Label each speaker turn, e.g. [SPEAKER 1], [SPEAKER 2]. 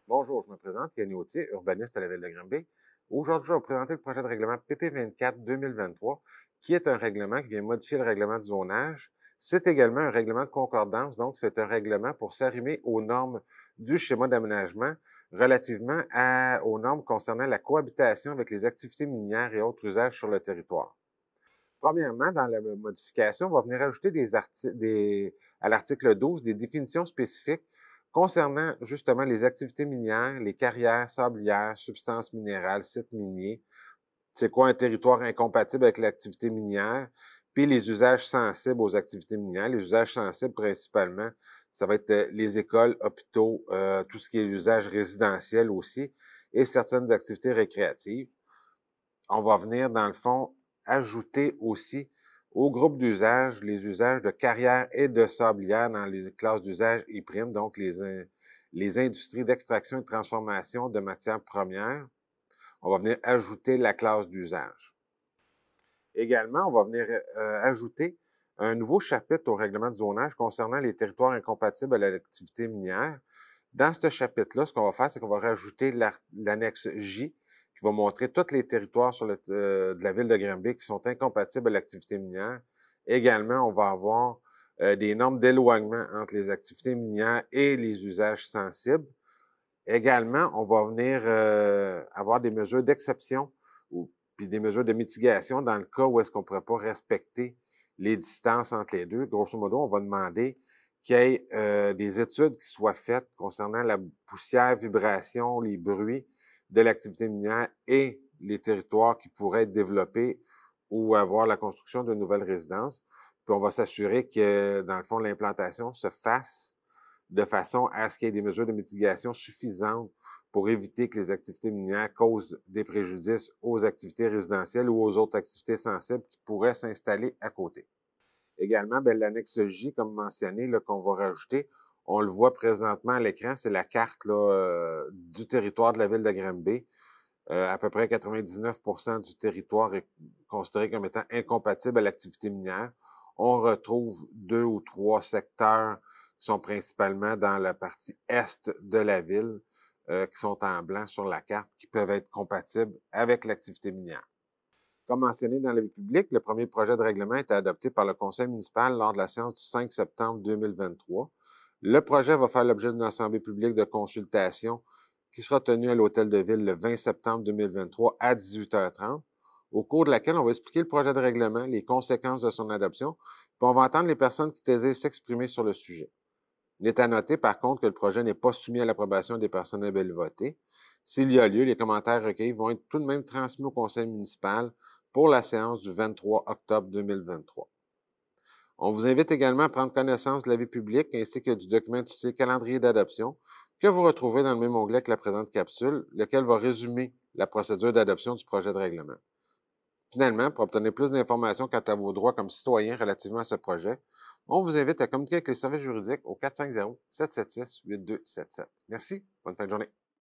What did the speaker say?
[SPEAKER 1] Bonjour, je me présente, Yannick Autier, urbaniste à la Ville de Granby. Aujourd'hui, je vais vous présenter le projet de règlement PP24-2023, qui est un règlement qui vient modifier le règlement de zonage. C'est également un règlement de concordance, donc c'est un règlement pour s'arrimer aux normes du schéma d'aménagement relativement aux normes concernant la cohabitation avec les activités minières et autres usages sur le territoire. Premièrement, dans la modification, on va venir ajouter à l'article 12 des définitions spécifiques concernant justement les activités minières, les carrières sablières, substances minérales, sites miniers. C'est quoi un territoire incompatible avec l'activité minière? Puis les usages sensibles aux activités minières. Les usages sensibles, principalement, ça va être les écoles, hôpitaux, tout ce qui est usage résidentiel aussi, et certaines activités récréatives. On va venir, dans le fond, ajouter aussi au groupe d'usage les usages de carrière et de sablière dans les classes d'usage I', donc les industries d'extraction et de transformation de matières premières. On va venir ajouter la classe d'usage. Également, on va venir ajouter un nouveau chapitre au règlement de zonage concernant les territoires incompatibles à l'activité minière. Dans ce chapitre-là, ce qu'on va faire, c'est qu'on va rajouter l'annexe J qui va montrer tous les territoires de la ville de Granby qui sont incompatibles à l'activité minière. Également, on va avoir des normes d'éloignement entre les activités minières et les usages sensibles. Également, on va venir avoir des mesures d'exception puis des mesures de mitigation dans le cas où est-ce qu'on ne pourrait pas respecter les distances entre les deux. Grosso modo, on va demander qu'il y ait des études qui soient faites concernant la poussière, vibration, les bruits de l'activité minière et les territoires qui pourraient être développés ou avoir la construction de nouvelles résidences. Puis on va s'assurer que, dans le fond, l'implantation se fasse de façon à ce qu'il y ait des mesures de mitigation suffisantes pour éviter que les activités minières causent des préjudices aux activités résidentielles ou aux autres activités sensibles qui pourraient s'installer à côté. Également, l'annexe J, comme mentionné, qu'on va rajouter, on le voit présentement à l'écran, c'est la carte du territoire de la ville de Granby. À peu près 99% du territoire est considéré comme étant incompatible à l'activité minière. On retrouve 2 ou 3 secteurs qui sont principalement dans la partie est de la ville, qui sont en blanc sur la carte, qui peuvent être compatibles avec l'activité minière. Comme mentionné dans la vie publique, le premier projet de règlement a été adopté par le conseil municipal lors de la séance du 5 septembre 2023. Le projet va faire l'objet d'une assemblée publique de consultation qui sera tenue à l'Hôtel de Ville le 20 septembre 2023 à 18h30, au cours de laquelle on va expliquer le projet de règlement, les conséquences de son adoption, puis on va entendre les personnes qui désirent s'exprimer sur le sujet. Il est à noter, par contre, que le projet n'est pas soumis à l'approbation des personnes able votées. S'il y a lieu, les commentaires recueillis vont être tout de même transmis au conseil municipal pour la séance du 23 octobre 2023. On vous invite également à prendre connaissance de l'avis public ainsi que du document intitulé Calendrier d'adoption que vous retrouvez dans le même onglet que la présente capsule, lequel va résumer la procédure d'adoption du projet de règlement. Finalement, pour obtenir plus d'informations quant à vos droits comme citoyen relativement à ce projet, on vous invite à communiquer avec les services juridiques au 450-776-8277. Merci, bonne fin de journée.